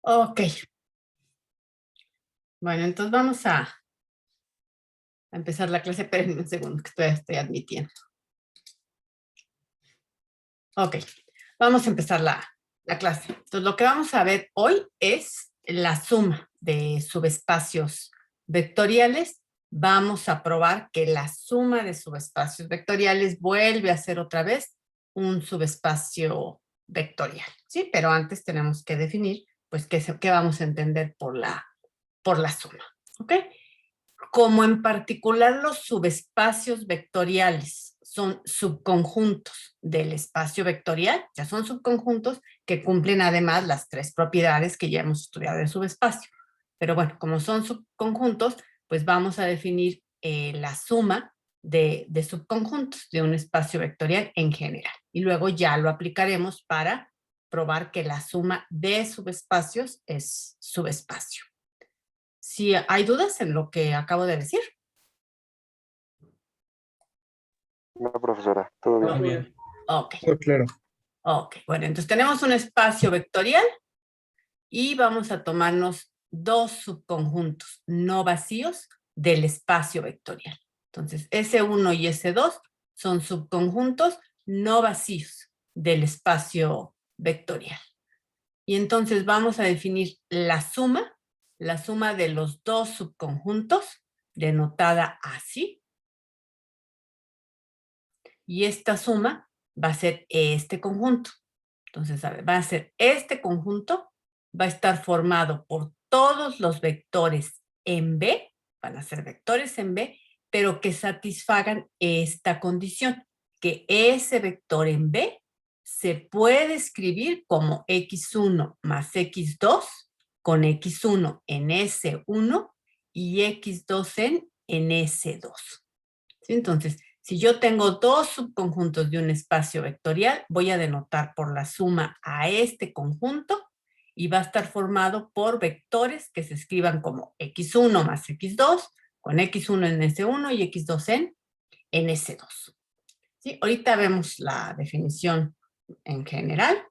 Ok. Bueno, entonces vamos a empezar la clase. Espérenme un segundo, que estoy admitiendo. Ok, vamos a empezar la clase. Entonces, lo que vamos a ver hoy es la suma de subespacios vectoriales. Vamos a probar que la suma de subespacios vectoriales vuelve a ser otra vez un subespacio vectorial, ¿sí? Pero antes tenemos que definir, pues, qué vamos a entender por la suma, ¿ok? Como en particular los subespacios vectoriales son subconjuntos del espacio vectorial, ya son subconjuntos que cumplen además las tres propiedades que ya hemos estudiado del subespacio. Pero bueno, como son subconjuntos, pues vamos a definir la suma de subconjuntos de un espacio vectorial en general. Y luego ya lo aplicaremos para probar que la suma de subespacios es subespacio. Si hay dudas en lo que acabo de decir. No, profesora, todo bien. Muy bien. Ok. Todo claro. Ok, bueno, entonces tenemos un espacio vectorial y vamos a tomarnos dos subconjuntos no vacíos del espacio vectorial. Entonces, S1 y S2 son subconjuntos no vacíos del espacio vectorial. Y entonces vamos a definir la suma de los dos subconjuntos, denotada así. Y esta suma va a ser este conjunto. Entonces, a ver, va a ser este conjunto, va a estar formado por todos los vectores en B, van a ser vectores en B, pero que satisfagan esta condición, que ese vector en B se puede escribir como x1 más x2 con x1 en S1 y x2 en S2. ¿Sí? Entonces, si yo tengo dos subconjuntos de un espacio vectorial, voy a denotar por la suma a este conjunto y va a estar formado por vectores que se escriban como x1 más x2, con x1 en S1 y x2 en S2. ¿Sí? Ahorita vemos la definición en general,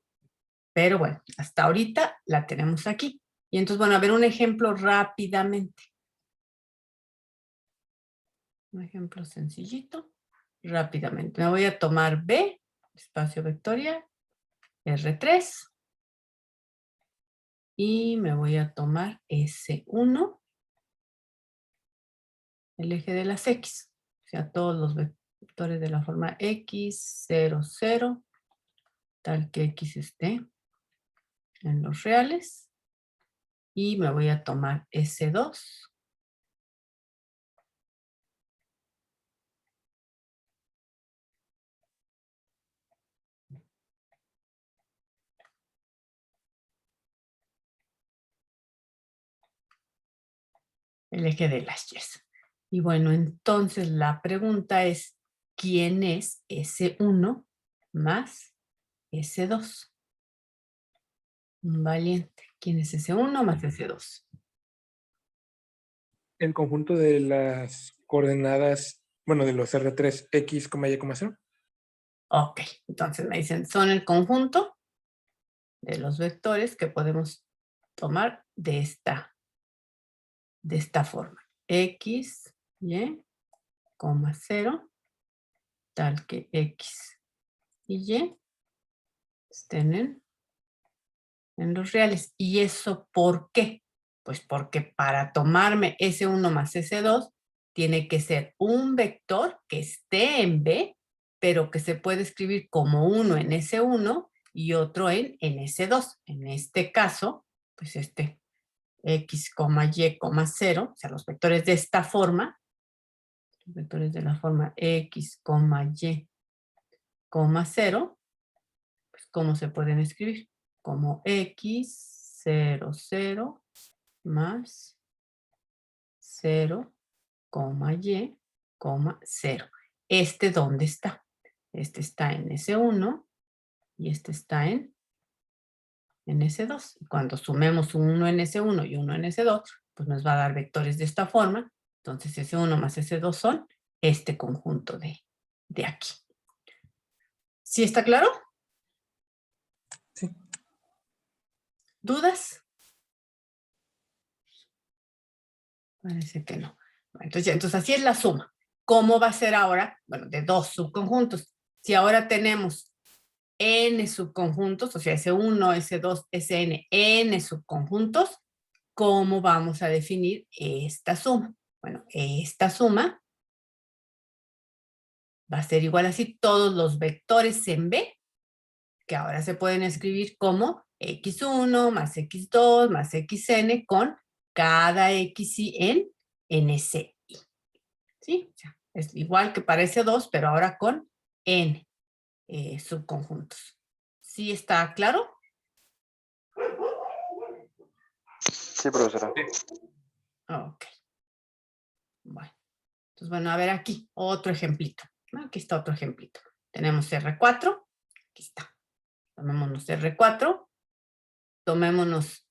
pero bueno, hasta ahorita la tenemos aquí. Y entonces, bueno, a ver un ejemplo rápidamente. Un ejemplo sencillito. Rápidamente. Me voy a tomar B, espacio vectorial, R3, y me voy a tomar S1, el eje de las X, o sea, todos los vectores de la forma X, 0, 0, tal que X esté en los reales, y me voy a tomar S2, el eje de las Y. Y bueno, entonces la pregunta es, ¿quién es S1 más S2? Valiente. ¿Quién es S1 más S2? El conjunto de las coordenadas, bueno, de los R3, X, Y, 0. Ok, entonces me dicen, son el conjunto de los vectores que podemos tomar de esta forma. X, Y, 0, tal que X y Y estén en los reales. ¿Y eso por qué? Pues porque para tomarme S1 más S2 tiene que ser un vector que esté en B, pero que se puede escribir como uno en S1 y otro en S2. En este caso, pues este X, Y, 0, o sea, los vectores de esta forma, los vectores de la forma X, Y, 0, pues ¿cómo se pueden escribir? Como X, 0, 0, más 0, Y, 0. ¿Este dónde está? Este está en S1 y este está en S2. Cuando sumemos uno en S1 y uno en S2, pues nos va a dar vectores de esta forma. Entonces S1 más S2 son este conjunto de aquí. ¿Sí está claro? Sí. ¿Dudas? Parece que no. Bueno, entonces así es la suma. ¿Cómo va a ser ahora? Bueno, de dos subconjuntos. Si ahora tenemos n subconjuntos, o sea, S1, S2, Sn, n subconjuntos, ¿cómo vamos a definir esta suma? Bueno, esta suma va a ser igual así todos los vectores en B, que ahora se pueden escribir como x1 más x2 más xn con cada xi en nci. ¿Sí? O sea, es igual que para S2, pero ahora con n subconjuntos. ¿Sí está claro? Sí, profesora. Ok. Bueno. Entonces, bueno, a ver aquí, otro ejemplito. ¿No? Aquí está otro ejemplito. Tenemos R4. Aquí está. Tomémonos R4. Tomémonos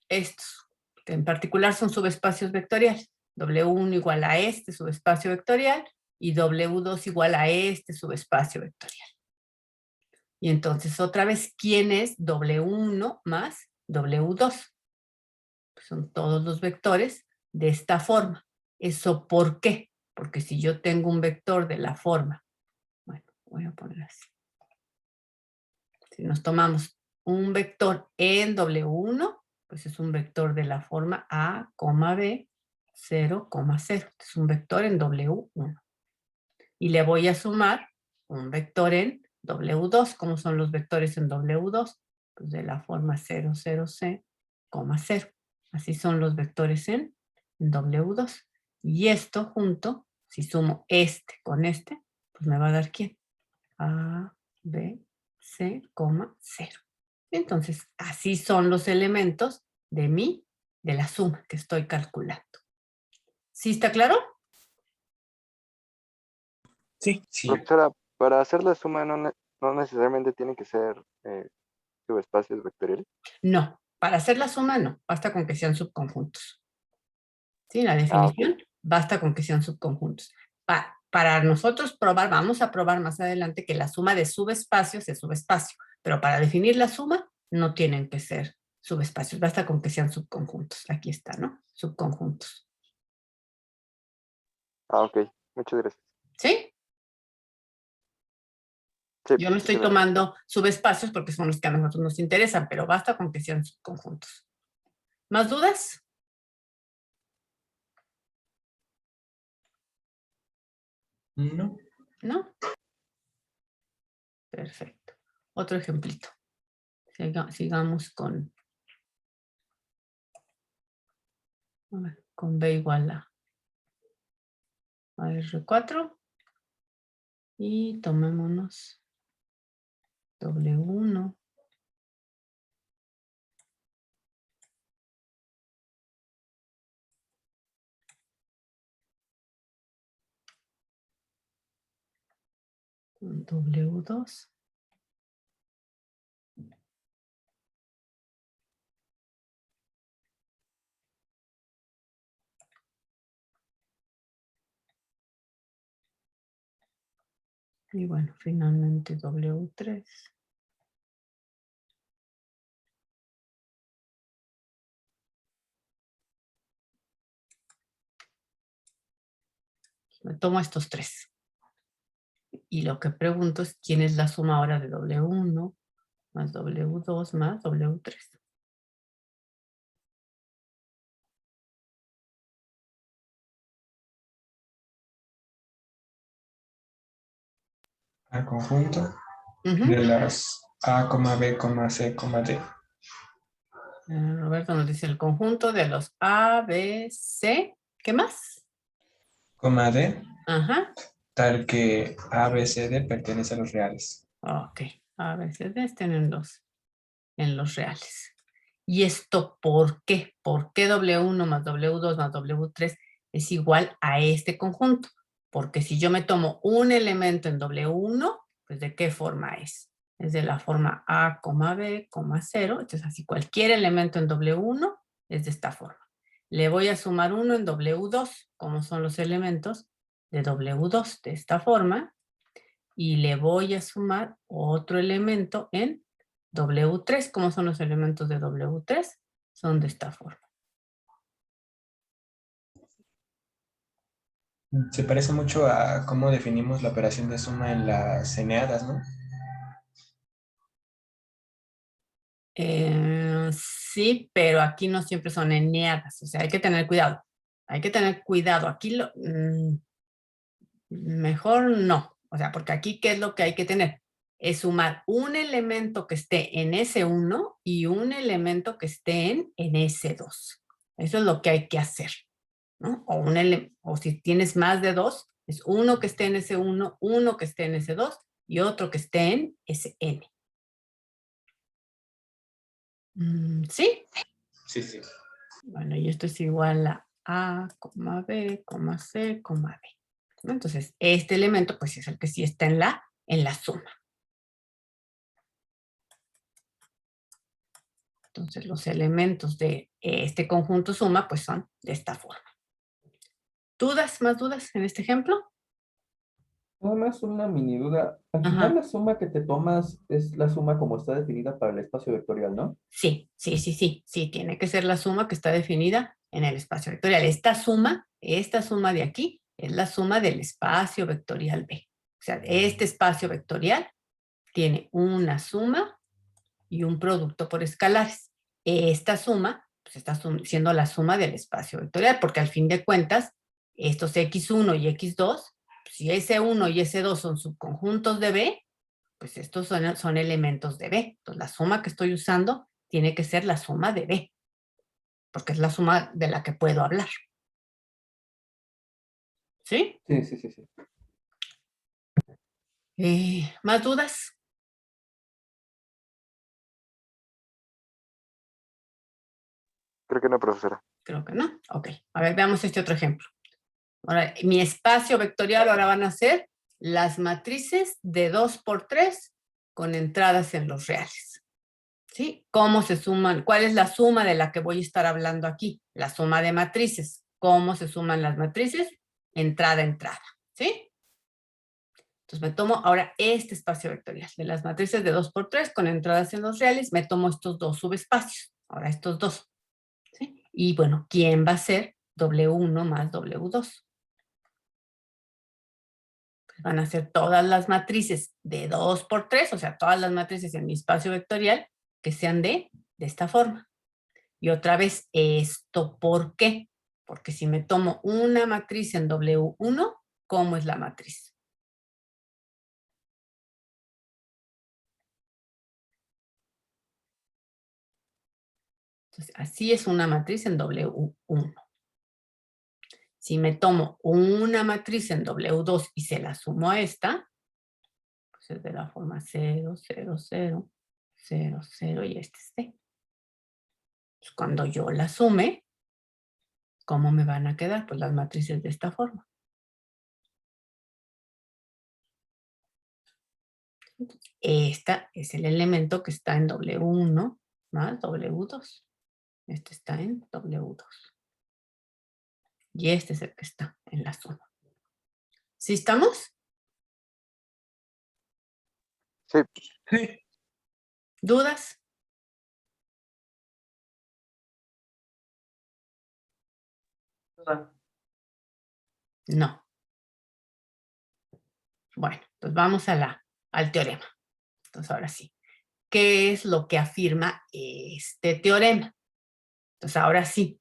estos, que en particular son subespacios vectoriales. W1 igual a este subespacio vectorial y W2 igual a este subespacio vectorial. Y entonces, otra vez, ¿quién es W1 más W2? Pues son todos los vectores de esta forma. ¿Eso por qué? Porque si yo tengo un vector de la forma, bueno, voy a poner así. Si nos tomamos un vector en W1, pues es un vector de la forma A, B, 0, 0. Es un vector en W1. Y le voy a sumar un vector en W2. ¿Cómo son los vectores en W2? Pues de la forma 0, 0, 0. Así son los vectores en W2. Y esto junto, si sumo este con este, pues me va a dar ¿quién? A, B, C, 0. Entonces, así son los elementos de la suma que estoy calculando. ¿Sí está claro? Sí. Profesora, para hacer la suma no necesariamente tienen que ser subespacios vectoriales. No, para hacer la suma no, basta con que sean subconjuntos. ¿Sí? La Ok. definición basta con que sean subconjuntos. Para nosotros probar, vamos a probar más adelante que la suma de subespacios es subespacio, pero para definir la suma no tienen que ser subespacios, basta con que sean subconjuntos. Aquí está, ¿no? Subconjuntos. Ok. Muchas gracias. ¿Sí? Sí, Yo no estoy muchas gracias. tomando subespacios porque son los que a nosotros nos interesan, pero basta con que sean subconjuntos. ¿Más dudas? No. ¿No? Perfecto. Otro ejemplito. Sigamos con B igual a R4 y tomémonos W1 con W2 y bueno, finalmente W3. Me tomo estos tres. Y lo que pregunto es quién es la suma ahora de W1 más W2 más W3. Al conjunto Ujú. de las A, B, C, D. Roberto nos dice el conjunto de los A, B, C. ¿Qué más? Coma D, Ajá. tal que A, B, C, D pertenece a los reales. Ok. A, B, C, D estén en los reales. ¿Y esto por qué? ¿Por qué W1 más W2 más W3 es igual a este conjunto? Porque si yo me tomo un elemento en W1, pues ¿de qué forma es? Es de la forma A, B, 0. Entonces así cualquier elemento en W1 es de esta forma. Le voy a sumar uno en W2, como son los elementos de W2, de esta forma. Y le voy a sumar otro elemento en W3. ¿Cómo son los elementos de W3? Son de esta forma. Se parece mucho a cómo definimos la operación de suma en las eneadas, ¿no? Sí, pero aquí no siempre son eneadas, o sea, hay que tener cuidado. Hay que tener cuidado. Aquí mejor no, o sea, porque aquí, ¿qué es lo que hay que tener? Es sumar un elemento que esté en S1 y un elemento que esté en S2. Eso es lo que hay que hacer, ¿no? O si tienes más de dos, es uno que esté en S1, uno que esté en S2 y otro que esté en Sn. ¿Sí? Sí, sí. Bueno, y esto es igual a A, B, C, D. ¿No? Entonces, este elemento, pues es el que sí está en la suma. Entonces, los elementos de este conjunto suma, pues son de esta forma. ¿Dudas? ¿Más dudas en este ejemplo? Nada más una mini duda. Al Ajá. final la suma que te tomas es la suma como está definida para el espacio vectorial, ¿no? Sí, tiene que ser la suma que está definida en el espacio vectorial. Esta suma de aquí, es la suma del espacio vectorial B. O sea, este espacio vectorial tiene una suma y un producto por escalares. Esta suma, pues está siendo la suma del espacio vectorial, porque al fin de cuentas, estos X1 y X2, si S1 y S2 son subconjuntos de B, pues estos son elementos de B. Entonces, la suma que estoy usando tiene que ser la suma de B, porque es la suma de la que puedo hablar. ¿Sí? Sí. ¿Más dudas? Creo que no, profesora. Creo que no. Ok. A ver, veamos este otro ejemplo. Ahora, mi espacio vectorial ahora van a ser las matrices de 2 por 3 con entradas en los reales. ¿Sí? ¿Cómo se suman? ¿Cuál es la suma de la que voy a estar hablando aquí? La suma de matrices. ¿Cómo se suman las matrices? Entrada, entrada. ¿Sí? Entonces me tomo ahora este espacio vectorial de las matrices de 2 por 3 con entradas en los reales, me tomo estos dos subespacios, ahora estos dos. ¿Sí? Y bueno, ¿quién va a ser W1 más W2? Van a ser todas las matrices de 2 por 3, o sea, todas las matrices en mi espacio vectorial que sean de esta forma. Y otra vez, ¿esto por qué? Porque si me tomo una matriz en W1, ¿cómo es la matriz? Entonces, así es una matriz en W1. Si me tomo una matriz en W2 y se la sumo a esta, pues es de la forma 0, 0, 0, 0, 0 y este es C. Cuando yo la sume, ¿cómo me van a quedar? Pues las matrices de esta forma. Esta es el elemento que está en W1 más W2. Este está en W2. Y este es el que está en la suma. ¿Sí estamos? Sí, Sí. ¿Dudas? No. Bueno, pues vamos al teorema. Entonces, ahora sí. ¿Qué es lo que afirma este teorema? Entonces, ahora sí,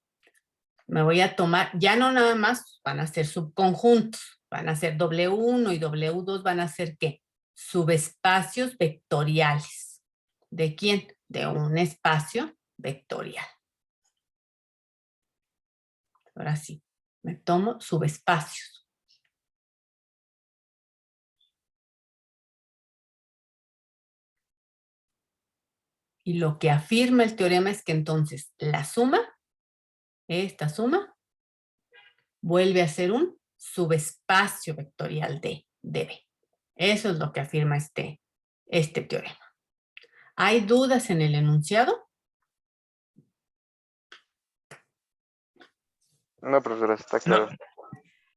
me voy a tomar, ya no nada más van a ser subconjuntos, van a ser W1 y W2 van a ser ¿qué? Subespacios vectoriales. ¿De quién? De un espacio vectorial. Ahora sí, me tomo subespacios. Y lo que afirma el teorema es que entonces la suma, esta suma, vuelve a ser un subespacio vectorial de B. Eso es lo que afirma este teorema. ¿Hay dudas en el enunciado? no, profesora, está claro.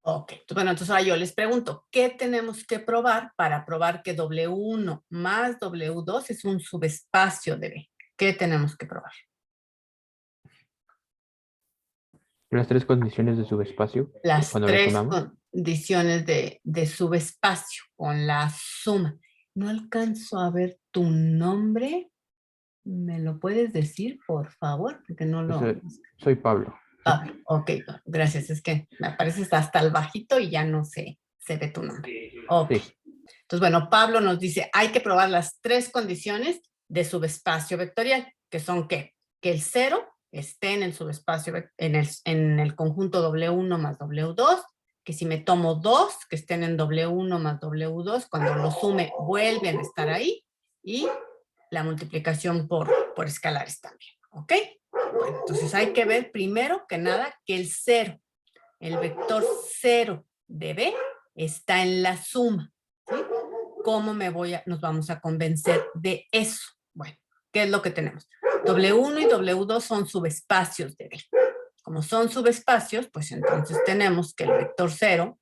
Ok, bueno, entonces ahora yo les pregunto, ¿qué tenemos que probar para probar que W1 más W2 es un subespacio de B? ¿Qué tenemos que probar? Las tres condiciones de subespacio. Las Cuando lo tres sumamos. condiciones de subespacio con la suma. No alcanzo a ver tu nombre. ¿Me lo puedes decir, por favor? Porque no lo... Soy Pablo. Pablo, ok, gracias. Es que me apareces hasta el bajito y ya no se ve tu nombre. Ok. Sí. Entonces, bueno, Pablo nos dice, hay que probar las tres condiciones de subespacio vectorial, que son ¿qué? Que el 0 esté en el subespacio, en el conjunto W1 más W2, que si me tomo 2, que estén en W1 más W2, cuando lo sume vuelven a estar ahí, y la multiplicación por escalares también, ¿ok? Bueno, entonces hay que ver primero que nada que el 0, el vector 0 de B está en la suma, ¿sí? ¿Cómo nos vamos a convencer de eso? Bueno, ¿qué es lo que tenemos? W1 y W2 son subespacios de B. Como son subespacios, pues entonces tenemos que el vector 0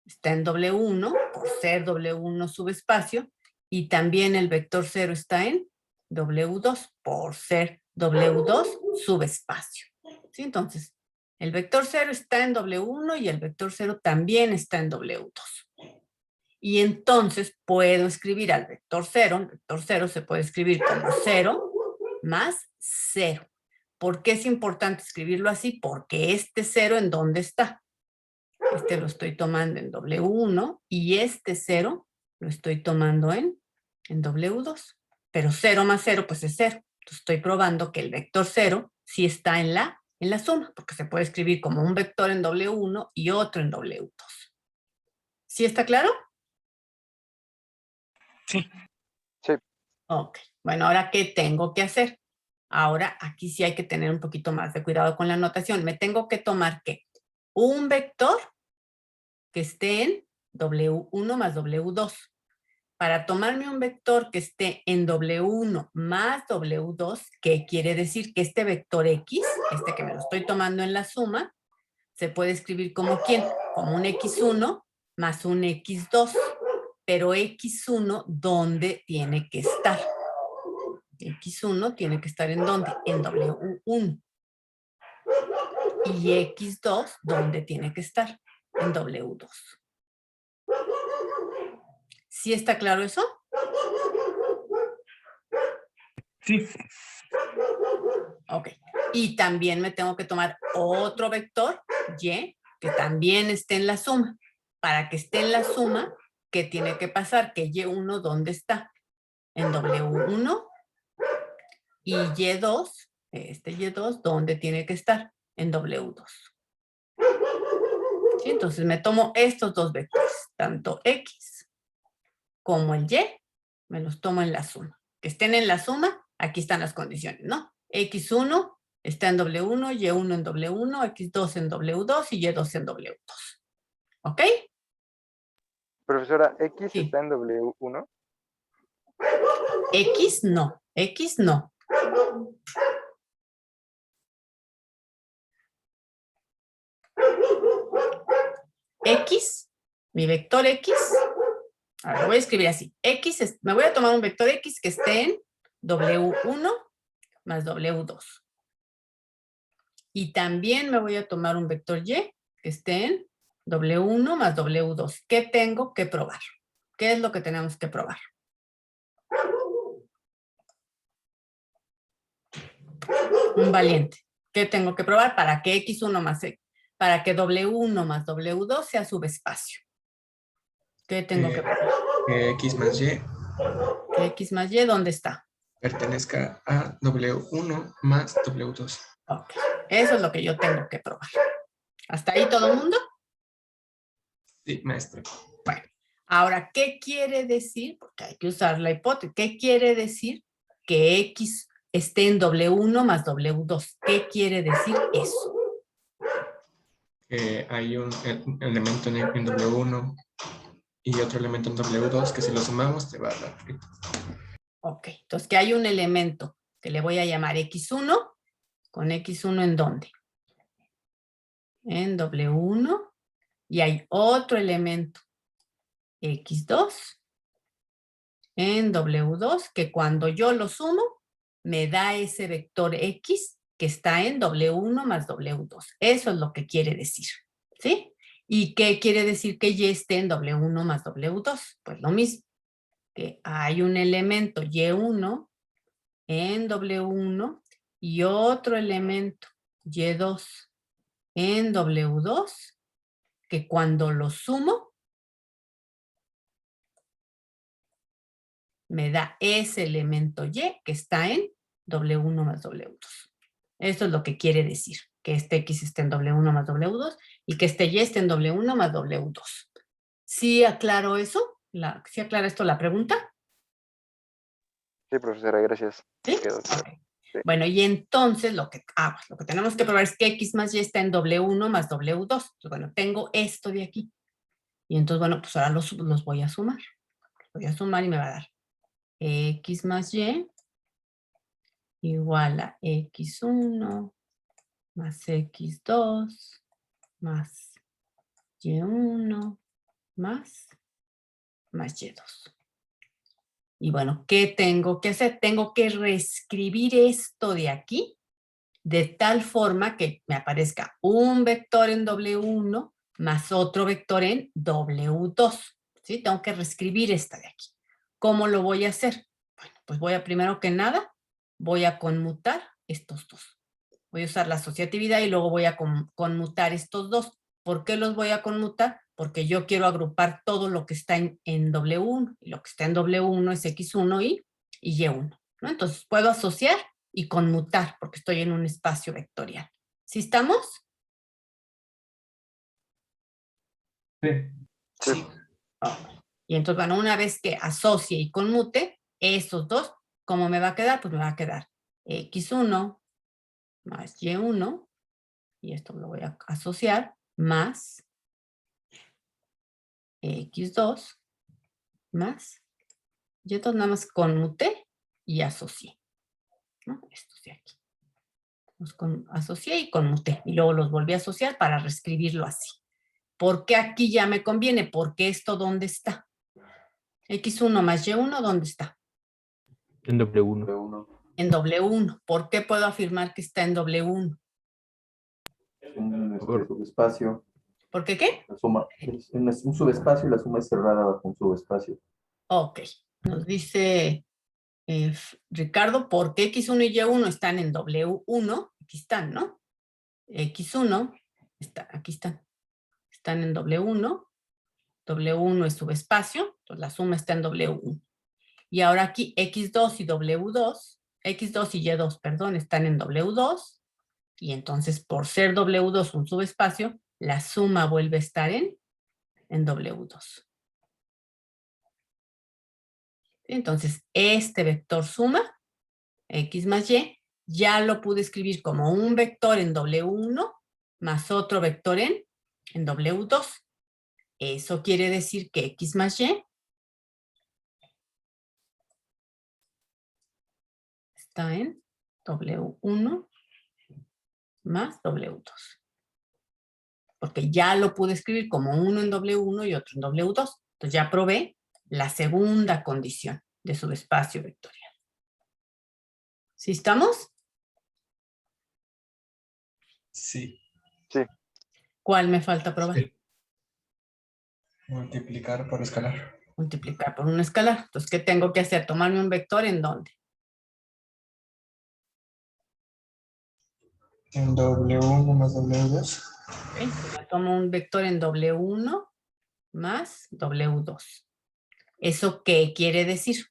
está en W1 por ser W1 subespacio, y también el vector 0 está en W2 por ser W2 subespacio. ¿Sí? Entonces, el vector 0 está en W1 y el vector 0 también está en W2. Y entonces puedo escribir al vector 0. El vector 0 se puede escribir como 0 más 0. ¿Por qué es importante escribirlo así? Porque este 0, ¿en dónde está? Este lo estoy tomando en W1 y este 0 lo estoy tomando en W2. Pero 0 más 0 pues es 0. Entonces estoy probando que el vector 0 sí está en la suma, porque se puede escribir como un vector en W1 y otro en W2. ¿Sí está claro? Sí. Sí. Ok. Bueno, ahora, ¿qué tengo que hacer? Ahora, aquí sí hay que tener un poquito más de cuidado con la notación. Me tengo que tomar, ¿qué? Un vector que esté en W1 más W2. Para tomarme un vector que esté en W1 más W2, ¿qué quiere decir? Que este vector X, este que me lo estoy tomando en la suma, se puede escribir como ¿quién? Como un X1 más un X2. Pero X1, ¿dónde tiene que estar? X1 tiene que estar ¿en dónde? En W1. Y X2, ¿dónde tiene que estar? En W2. ¿Sí está claro eso? Sí. Ok. Y también me tengo que tomar otro vector, Y, que también esté en la suma. Para que esté en la suma, ¿qué tiene que pasar? Que Y1, ¿dónde está? En W1. Y Y2, este Y2, ¿dónde tiene que estar? En W2. ¿Sí? Entonces me tomo estos dos vectores, tanto X como el Y, me los tomo en la suma. Que estén en la suma, aquí están las condiciones, ¿no? X1 está en W1, Y1 en W1, X2 en W2 y Y2 en W2. ¿Ok? Profesora, ¿X Sí. está en W1? X no, X no. X, mi vector X, ahora lo voy a escribir así. X, me voy a tomar un vector X que esté en W1 más W2. Y también me voy a tomar un vector Y que esté en W1 más W2. ¿Qué tengo que probar? ¿Qué es lo que tenemos que probar? Un valiente. ¿Qué tengo que probar? Para que X1 más X, para que W1 más W2 sea subespacio. ¿Qué tengo que probar? Que X más Y Que X más Y, ¿dónde está? pertenezca a W1 más W2. Ok. Eso es lo que yo tengo que probar. ¿Hasta ahí todo el mundo? Sí, maestro. Bueno, ahora, ¿qué quiere decir? Porque hay que usar la hipótesis. ¿Qué quiere decir que X esté en W1 más W2? ¿Qué quiere decir eso? Que hay un elemento en W1 y otro elemento en W2 que si lo sumamos te va a dar. Ok, entonces que hay un elemento que le voy a llamar X1, con X1 ¿en dónde? En W1, y hay otro elemento X2 en W2 que cuando yo lo sumo me da ese vector X que está en W1 más W2. Eso es lo que quiere decir, ¿sí? ¿Y qué quiere decir que Y esté en W1 más W2? Pues lo mismo, que hay un elemento Y1 en W1 y otro elemento Y2 en W2, que cuando lo sumo, me da ese elemento Y que está en W1 más W2. Esto es lo que quiere decir, que este X esté en W1 más W2 y que este Y esté en W1 más W2. ¿Sí aclaro eso? ¿Sí aclara esto la pregunta? Sí, profesora, gracias. ¿Sí? Quedó claro. Ok. Sí. Bueno, y entonces lo que tenemos que probar es que X más Y está en W1 más W2. Entonces, bueno, tengo esto de aquí. Y entonces, bueno, pues ahora los voy a sumar. Los voy a sumar y me va a dar X más Y igual a X1 más X2 más Y1 más Y2. Y bueno, ¿qué tengo que hacer? Tengo que reescribir esto de aquí de tal forma que me aparezca un vector en W1 más otro vector en W2. ¿Sí? Tengo que reescribir esta de aquí. ¿Cómo lo voy a hacer? Bueno, pues primero que nada, voy a conmutar estos dos. Voy a usar la asociatividad y luego voy a conmutar estos dos. ¿Por qué los voy a conmutar? Porque yo quiero agrupar todo lo que está en W1. Y lo que está en W1 es X1 y Y1. ¿No? Entonces puedo asociar y conmutar porque estoy en un espacio vectorial. ¿Sí estamos? Sí. Sí. Y entonces, bueno, una vez que asocie y conmute estos dos, ¿cómo me va a quedar? Pues me va a quedar X1 más Y1, y esto lo voy a asociar, más X2 más Y2, nada más conmuté y asocié, ¿no? Estos de aquí. Los asocié y conmuté, y luego los volví a asociar para reescribirlo así. ¿Por qué aquí ya me conviene? Porque esto, ¿dónde está? X1 más Y1, ¿dónde está? En W1. W1. En W1. ¿Por qué puedo afirmar que está en W1? Un Por- subespacio. ¿Por qué qué? La suma es un subespacio y la suma es cerrada bajo un subespacio. Ok. Nos dice Ricardo, ¿por qué X1 y Y1 están en W1? Aquí están, ¿no? X1, aquí están. Están en W1. W1 es subespacio, entonces la suma está en W1. Y ahora aquí X2 y W2, X2 y Y2, perdón, están en W2. Y entonces, por ser W2 un subespacio, la suma vuelve a estar en W2. Entonces, este vector suma, X más Y, ya lo pude escribir como un vector en W1 más otro vector en W2. Eso quiere decir que X más Y está en W1 más W2. Porque ya lo pude escribir como uno en W1 y otro en W2. Entonces ya probé la segunda condición de subespacio vectorial. ¿Sí estamos? Sí. ¿Cuál me falta probar? Sí. Multiplicar por escalar. Multiplicar por un escalar. Entonces, ¿qué tengo que hacer? ¿Tomarme un vector en dónde? En W1 más W2. ¿Okay? Entonces, me tomo un vector en W1 más W2. ¿Eso qué quiere decir?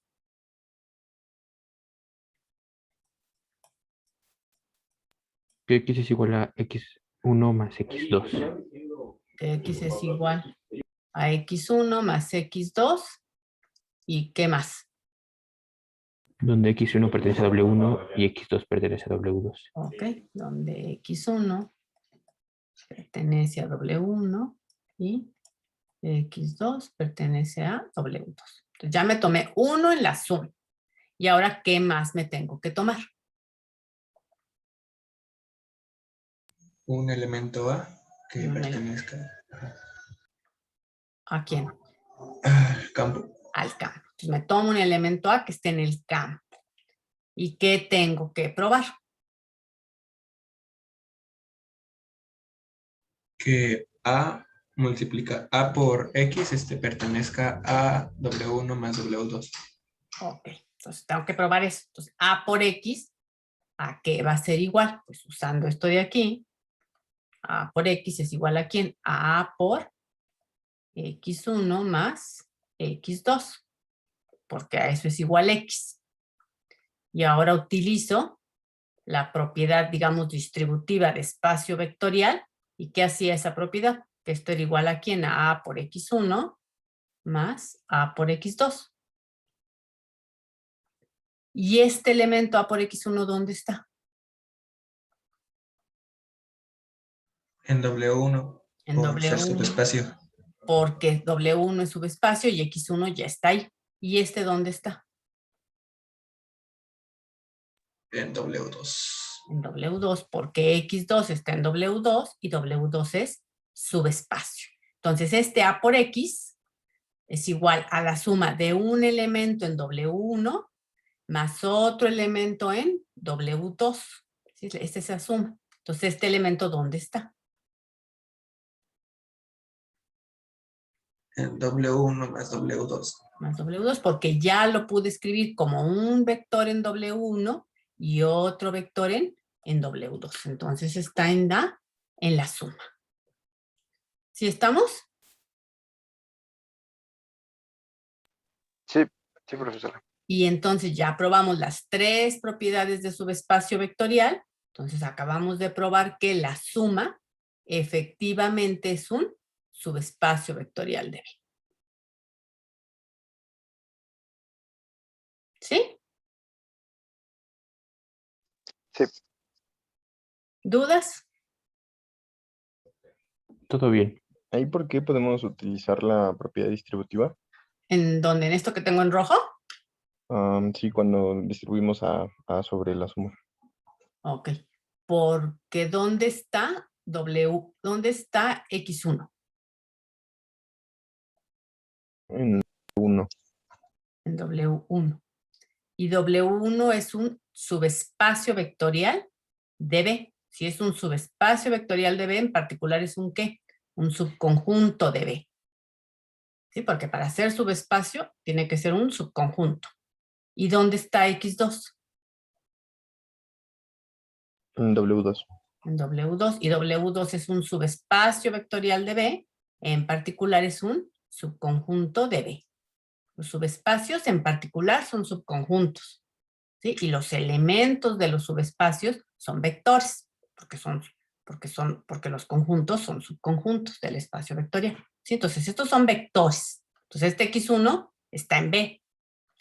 Que X es igual a X1 más X2. Que X es igual a X1 más X2. ¿Y qué más? Donde X1 pertenece a W1 y X2 pertenece a W2. Ok, donde X1 pertenece a W1 y X2 pertenece a W2. Entonces ya me tomé uno en la suma. Y ahora, ¿qué más me tengo que tomar? Un elemento A que Un pertenezca ¿A quién? al campo. Al campo. Entonces me tomo un elemento A que esté en el campo. ¿Y qué tengo que probar? que A multiplica A por X, pertenezca a W1 más W2. Ok, entonces tengo que probar eso. Entonces, A por X, ¿a qué va a ser igual? Pues usando esto de aquí, A por X es igual a ¿quién? A A por X1 más X2, porque a eso es igual X. Y ahora utilizo la propiedad, digamos, distributiva de espacio vectorial. ¿Y qué hacía esa propiedad? Que esto era igual a ¿quién? A A por X1 más A por X2. ¿Y este elemento A por X1 dónde está? En W1, En por ser W1, subespacio. porque W1 es subespacio y X1 ya está ahí. ¿Y este dónde está? En W2. En W2, porque X2 está en W2 y W2 es subespacio. Entonces, este A por X es igual a la suma de un elemento en W1 más otro elemento en W2. ¿Sí? Esta es la suma. Entonces, ¿este elemento dónde está? En W1 más W2. Más W2, porque ya lo pude escribir como un vector en W1 y otro vector en W2. Entonces, está en la suma. ¿Sí estamos? Sí, sí, profesora. Y entonces ya probamos las tres propiedades de subespacio vectorial. Entonces acabamos de probar que la suma efectivamente es un subespacio vectorial de B. ¿Sí? Sí. ¿Dudas? Todo bien. ¿Ahí por qué podemos utilizar la propiedad distributiva? ¿En dónde? ¿En esto que tengo en rojo? Sí, cuando distribuimos a sobre la suma. Ok. Porque ¿dónde está W? ¿Dónde está X1? En 1. En W1. Y W1 es un subespacio vectorial de B. Si es un subespacio vectorial de B, en particular es un ¿qué? Un subconjunto de B. ¿Sí? Porque para ser subespacio tiene que ser un subconjunto. ¿Y dónde está X2? En W2. En W2. Y W2 es un subespacio vectorial de B. En particular es un subconjunto de B. Los subespacios en particular son subconjuntos. ¿Sí? Y los elementos de los subespacios son vectores, porque los conjuntos son subconjuntos del espacio vectorial. ¿Sí? Entonces, estos son vectores. Entonces, este X1 está en B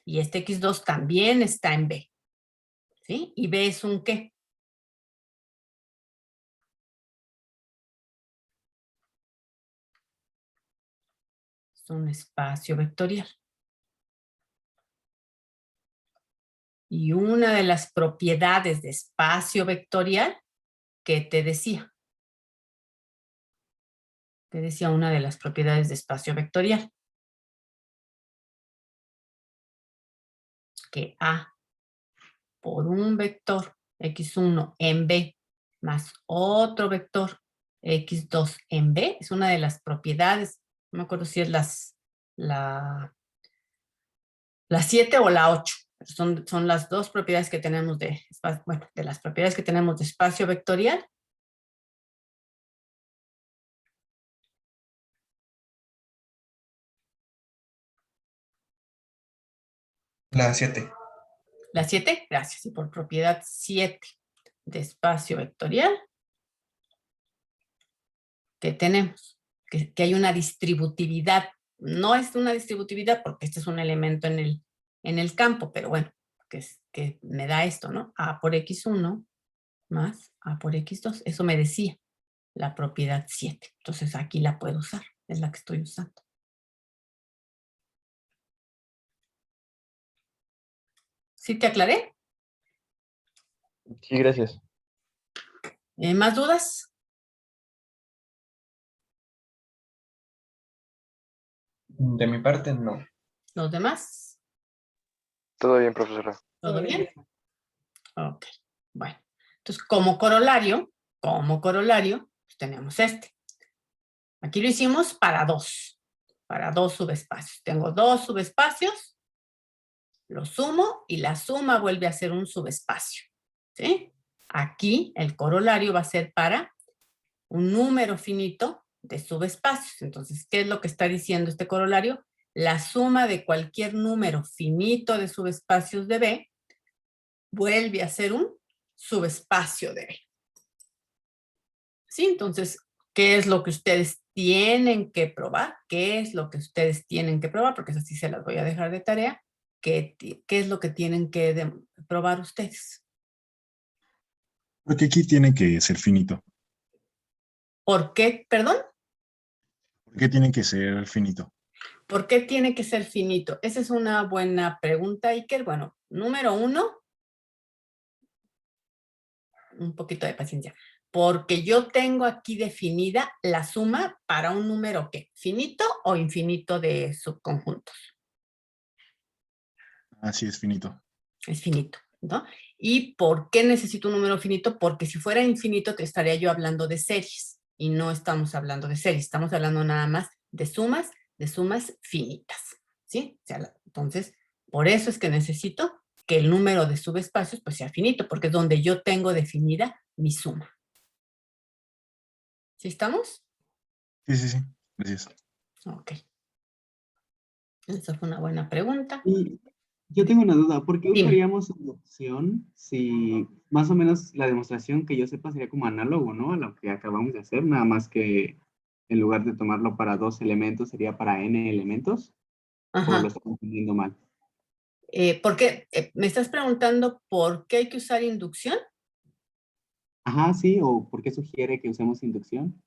y este X2 también está en B. ¿Sí? ¿Y B es un qué? Es un espacio vectorial. Y una de las propiedades de espacio vectorial, ¿qué te decía? Te decía una de las propiedades de espacio vectorial. Que A por un vector X1 en B más otro vector X2 en B es una de las propiedades, no me acuerdo si es la 7 o la 8. Son las dos propiedades que tenemos de las propiedades que tenemos de espacio vectorial. La 7. La 7, gracias, y por propiedad 7 de espacio vectorial que tenemos, que hay una distributividad. No es una distributividad porque este es un elemento en el campo, pero bueno, que me da esto, ¿no? A por X1 más A por X2. Eso me decía la propiedad 7. Entonces aquí la puedo usar, es la que estoy usando. ¿Sí te aclaré? Sí, gracias. ¿Más dudas? De mi parte, no. ¿Los demás? Todo bien, profesora. ¿Todo bien? Ok, bueno. Entonces, como corolario, pues tenemos este. Aquí lo hicimos para dos subespacios. Tengo dos subespacios, lo sumo y la suma vuelve a ser un subespacio, ¿sí? Aquí el corolario va a ser para un número finito de subespacios. Entonces, ¿qué es lo que está diciendo este corolario? La suma de cualquier número finito de subespacios de B vuelve a ser un subespacio de B. ¿Sí? Entonces, ¿qué es lo que ustedes tienen que probar? ¿Qué es lo que ustedes tienen que probar? Porque eso sí se las voy a dejar de tarea. ¿Qué es lo que tienen que probar ustedes? Porque aquí tiene que ser finito. ¿Por qué? ¿Perdón? ¿Por qué tiene que ser finito? ¿Por qué tiene que ser finito? Esa es una buena pregunta, Iker. Bueno, número uno, un poquito de paciencia. Porque yo tengo aquí definida la suma para un número, ¿qué? ¿Finito o infinito de subconjuntos? Así es finito. Es finito, ¿no? ¿Y por qué necesito un número finito? Porque si fuera infinito te estaría yo hablando de series y no estamos hablando de series, estamos hablando nada más de sumas finitas, ¿sí? O sea, entonces, por eso es que necesito que el número de subespacios pues sea finito, porque es donde yo tengo definida mi suma. ¿Sí estamos? Sí. Gracias. Ok. Esa fue una buena pregunta. Y yo tengo una duda, ¿por qué Dime. usaríamos inducción si más o menos la demostración que yo sepa sería como análogo, ¿no? A lo que acabamos de hacer, nada más que en lugar de tomarlo para 2 elementos sería para n elementos? ¿O lo Ajá. estamos entendiendo mal? ¿Por qué? ¿Me estás preguntando por qué hay que usar inducción? Ajá, sí, ¿o por qué sugiere que usemos inducción?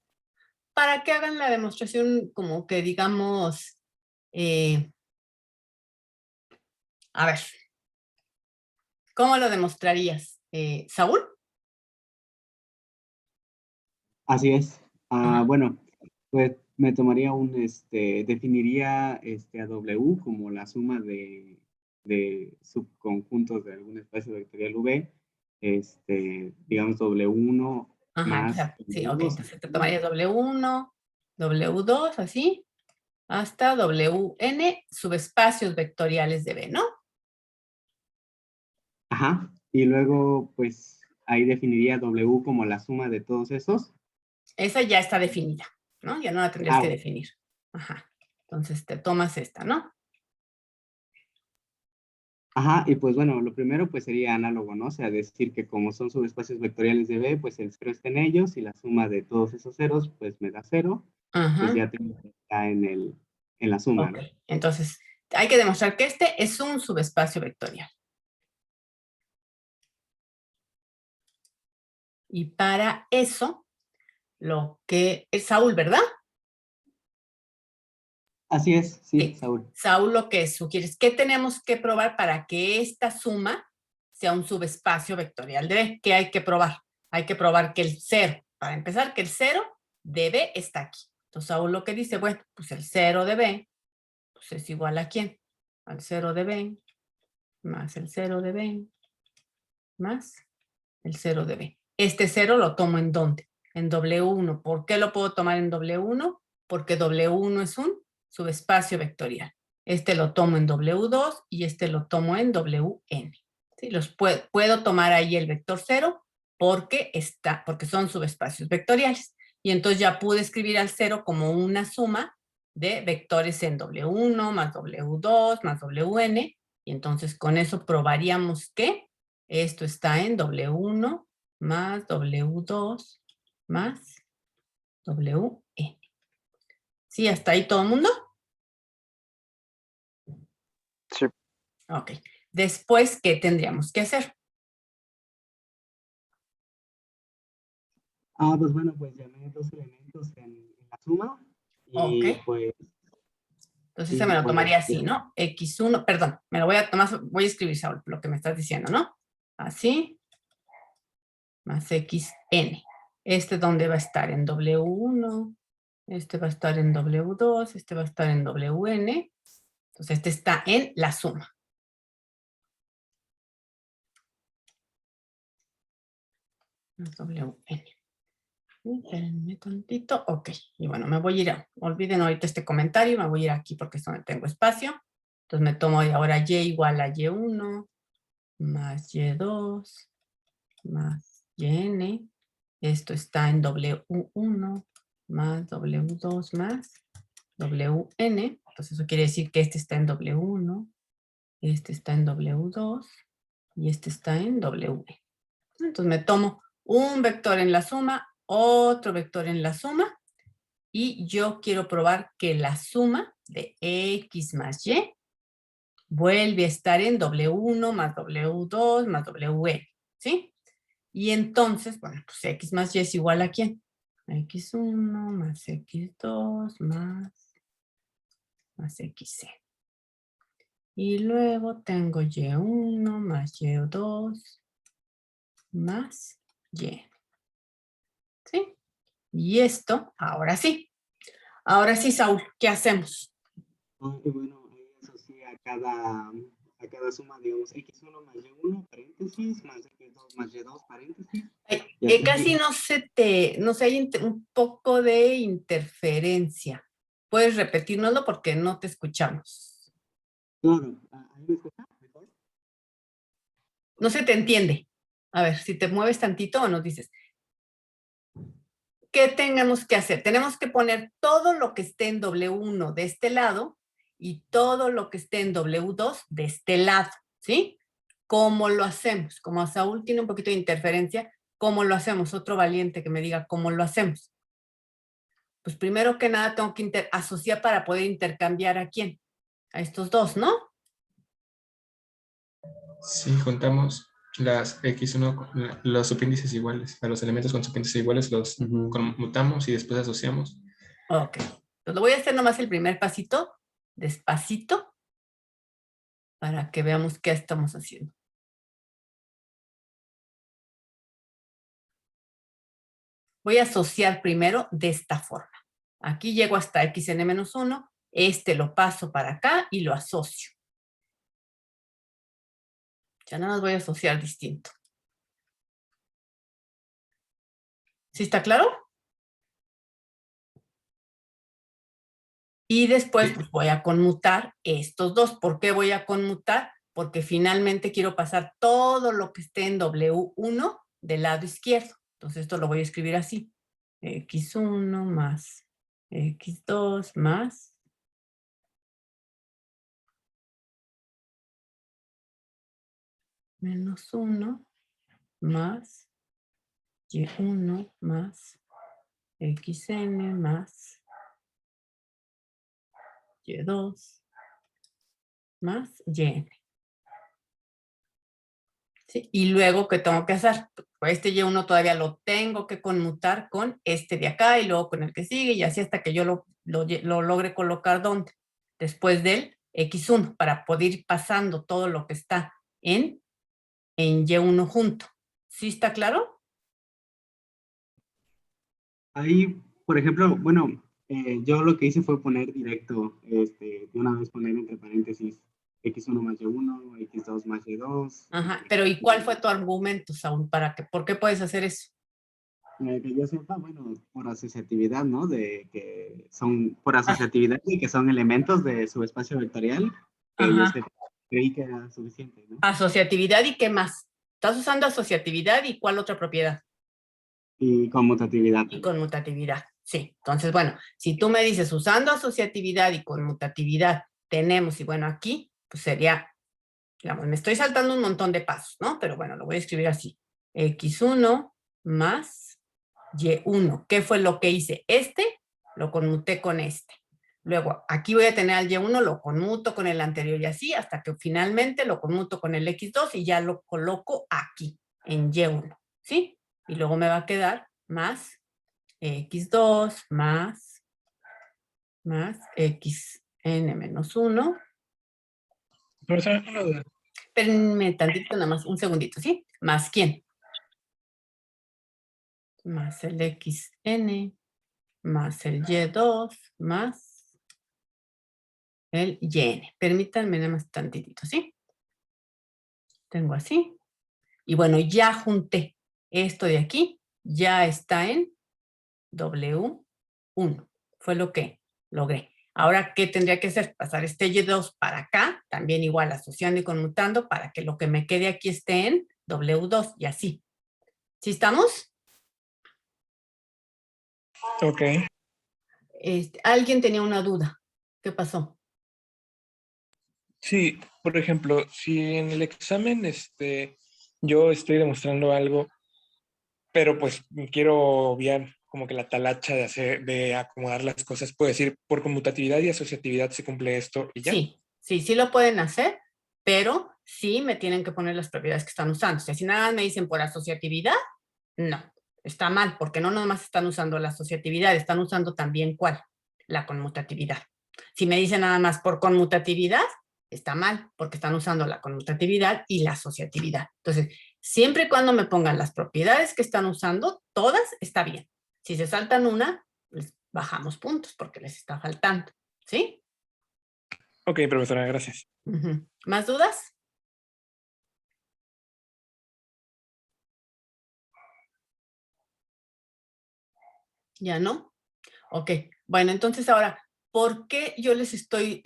Para que hagan la demostración como que digamos, a ver, ¿cómo lo demostrarías? ¿Saúl? Así es. Ajá. Bueno, pues me tomaría definiría a W como la suma de subconjuntos de algún espacio vectorial V, digamos W1 Ajá, más sí, ok. W2. Entonces te tomarías W1, W2, así, hasta WN subespacios vectoriales de B, ¿no? Ajá, y luego pues ahí definiría W como la suma de todos esos. Esa ya está definida, ¿no? Ya no la tendrías que definir. Ajá. Entonces te tomas esta, ¿no? Ajá, y pues bueno, lo primero pues sería análogo, ¿no? O sea, decir que como son subespacios vectoriales de B, pues el 0 está en ellos y la suma de todos esos ceros pues me da 0. Ajá. Pues ya tengo que estar en la suma, Ok, ¿no? entonces hay que demostrar que este es un subespacio vectorial. Y para eso, lo que es Saúl, ¿verdad? Así es, sí, Sí. Saúl. Saúl, lo que sugieres, ¿qué tenemos que probar para que esta suma sea un subespacio vectorial de B? ¿Qué hay que probar? Hay que probar que el 0, para empezar, que el 0 de B está aquí. Entonces, Saúl lo que dice, bueno, pues el 0 de B, pues es igual a ¿quién? Al 0 de B, más el 0 de B, más el 0 de B. Este 0 lo tomo ¿en dónde? En W1. ¿Por qué lo puedo tomar en W1? Porque W1 es un subespacio vectorial. Este lo tomo en W2 y este lo tomo en WN. ¿Sí? Los puedo tomar ahí el vector 0 porque son subespacios vectoriales. Y entonces ya pude escribir al 0 como una suma de vectores en W1 más W2 más WN. Y entonces con eso probaríamos que esto está en W1 más W2 más WN. ¿Sí? ¿Hasta ahí todo el mundo? Sí. Ok. Después, ¿qué tendríamos que hacer? Pues bueno, pues llamé 2 elementos en la suma. Y Ok. pues... Entonces se me lo tomaría así, ¿no? X1, perdón, me lo voy a tomar, voy a escribir, Saúl, lo que me estás diciendo, ¿no? Así, más XN. ¿Dónde va a estar? En W1, este va a estar en W2, este va a estar en WN. Entonces este está en la suma. WN. Espérenme tantito. Ok. Y bueno, me voy a ir olviden ahorita este comentario, me voy a ir aquí porque es donde tengo espacio. Entonces me tomo ahora y igual a y1 más y2 más yn. Esto está en w1 más w2 más wn. Entonces eso quiere decir que este está en w1, este está en w2 y este está en w. Entonces me tomo un vector en la suma, otro vector en la suma, y yo quiero probar que la suma de x más y vuelve a estar en w1 más w2 más wn, ¿sí? Y entonces, bueno, pues x más y es igual a ¿quién? x1 más x2 más xc. Y luego tengo y1 más y2 más y. ¿Sí? Y esto, ahora sí. Ahora sí, Saúl, ¿qué hacemos? Y bueno, ahí asocia a cada suma, digamos, x1 más y1, paréntesis, más x2 más y2, paréntesis. Casi no se hay un poco de interferencia. ¿Puedes repetírnoslo porque no te escuchamos? Claro, ¿ahí me escucha mejor? No se te entiende. A ver, si te mueves tantito o nos dices. ¿Qué tenemos que hacer? Tenemos que poner todo lo que esté en W1 de este lado y todo lo que esté en W2 de este lado, ¿sí? ¿Cómo lo hacemos? Como Saúl tiene un poquito de interferencia, ¿cómo lo hacemos? Otro valiente que me diga cómo lo hacemos. Pues primero que nada tengo que asociar para poder intercambiar ¿a quién? A estos dos, ¿no? Sí, juntamos las x1, los subíndices iguales, a los elementos con subíndices iguales los conmutamos y después asociamos. Ok. Entonces lo voy a hacer nomás el primer pasito, despacito, para que veamos qué estamos haciendo. Voy a asociar primero de esta forma. Aquí llego hasta xn-1, este lo paso para acá y lo asocio. Ya nada más voy a asociar distinto. ¿Sí está claro? Y después pues, voy a conmutar estos dos. ¿Por qué voy a conmutar? Porque finalmente quiero pasar todo lo que esté en W1 del lado izquierdo. Entonces esto lo voy a escribir así. X1 más X2 más menos 1 más Y1 más XN más Y2 más YN. ¿Sí? Y luego, ¿qué tengo que hacer? Pues este Y1 todavía lo tengo que conmutar con este de acá y luego con el que sigue y así hasta que yo lo logre colocar ¿dónde? Después del X1 para poder ir pasando todo lo que está en Y1 junto. ¿Sí está claro? Ahí, por ejemplo, bueno, yo lo que hice fue poner directo, de una vez poner entre paréntesis x1 más y1, x2 más y2. Ajá, pero ¿y cuál fue tu argumento, Saúl? ¿Por qué puedes hacer eso? Que yo sepa, bueno, por asociatividad, ¿no? De que son, por asociatividad y que son elementos de su espacio vectorial, que yo creí que era suficiente, ¿no? Asociatividad y ¿qué más? ¿Estás usando asociatividad y cuál otra propiedad? Y conmutatividad. Y conmutatividad, sí. Entonces, bueno, si tú me dices usando asociatividad y conmutatividad tenemos, y bueno, aquí, pues sería, digamos, me estoy saltando un montón de pasos, ¿no? Pero bueno, lo voy a escribir así. X1 más Y1. ¿Qué fue lo que hice? Este lo conmuté con este. Luego, aquí voy a tener al Y1, lo conmuto con el anterior y así, hasta que finalmente lo conmuto con el X2 y ya lo coloco aquí, en Y1, ¿sí? Y luego me va a quedar más X2 más XN menos 1. Profesor, una duda. Espérenme tantito, nada más, un segundito, ¿sí? ¿Más quién? Más el XN, más el Y2, más el YN. Permítanme nada más tantitito, ¿sí? Tengo así. Y bueno, ya junté esto de aquí, ya está en W1. Fue lo que logré. Ahora, ¿qué tendría que hacer? Pasar este Y2 para acá, también igual asociando y conmutando para que lo que me quede aquí esté en W2 y así. ¿Sí estamos? Ok. Alguien tenía una duda. ¿Qué pasó? Sí, por ejemplo, si en el examen yo estoy demostrando algo, pero pues quiero obviar como que la talacha de acomodar las cosas, puedo decir, por conmutatividad y asociatividad se cumple esto y ya. Sí lo pueden hacer, pero sí me tienen que poner las propiedades que están usando. O sea, si nada más me dicen por asociatividad, no, está mal, porque no nomás están usando la asociatividad, están usando también ¿cuál? La conmutatividad. Si me dicen nada más por conmutatividad, está mal, porque están usando la conmutatividad y la asociatividad. Entonces, siempre y cuando me pongan las propiedades que están usando, todas está bien. Si se saltan una, les bajamos puntos porque les está faltando, ¿sí? Ok, profesora, gracias. ¿Más dudas? ¿Ya no? Ok, bueno, entonces ahora, ¿por qué yo les estoy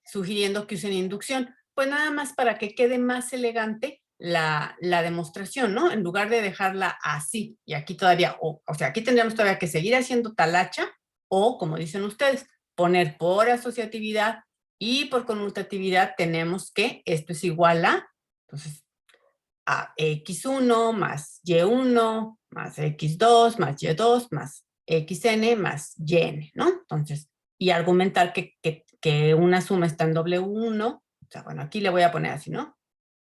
sugiriendo que usen inducción? Pues nada más para que quede más elegante la demostración, ¿no? En lugar de dejarla así, y aquí todavía, o sea, aquí tendríamos todavía que seguir haciendo talacha, o como dicen ustedes, poner por asociatividad y por conmutatividad tenemos que esto es igual a, entonces, a x1 más y1 más x2 más y2 más xn más yn, ¿no? Entonces, y argumentar que una suma está en W1, o sea, bueno, aquí le voy a poner así, ¿no?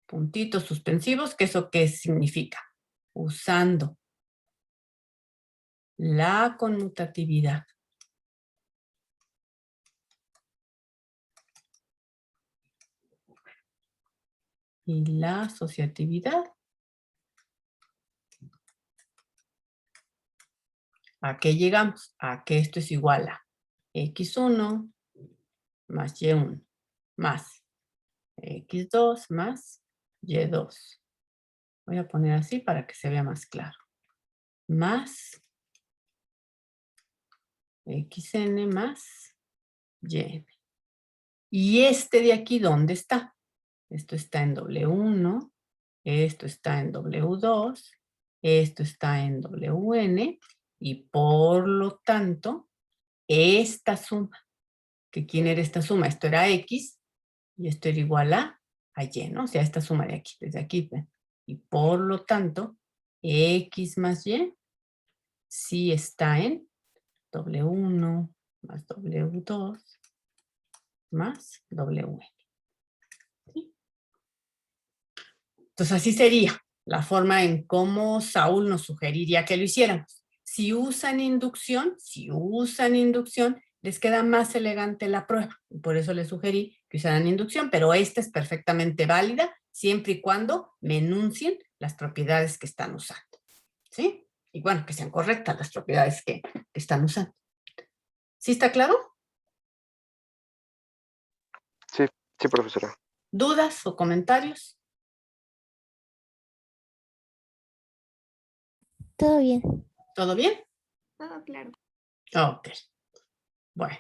Puntitos suspensivos, que eso qué significa. Usando la conmutatividad y la asociatividad, ¿a qué llegamos? A que esto es igual a x1 más y1 más x2 más y2. Voy a poner así para que se vea más claro. Más xn más yn. ¿Y este de aquí dónde está? Esto está en W1, esto está en W2, esto está en Wn, y por lo tanto, esta suma, que ¿quién era esta suma? Esto era x, y esto era igual a y, ¿no? O sea, esta suma de aquí, desde aquí, ¿ven? Y por lo tanto, x más y sí está en W1 más W2 más Wn. ¿Sí? Entonces, así sería la forma en cómo Saúl nos sugeriría que lo hiciéramos. Si usan inducción, les queda más elegante la prueba. Y por eso les sugerí que usaran inducción, pero esta es perfectamente válida siempre y cuando me enuncien las propiedades que están usando. ¿Sí? Y bueno, que sean correctas las propiedades que están usando. ¿Sí está claro? Sí, profesora. ¿Dudas o comentarios? Todo bien. ¿Todo bien? Todo claro. Ok. Bueno.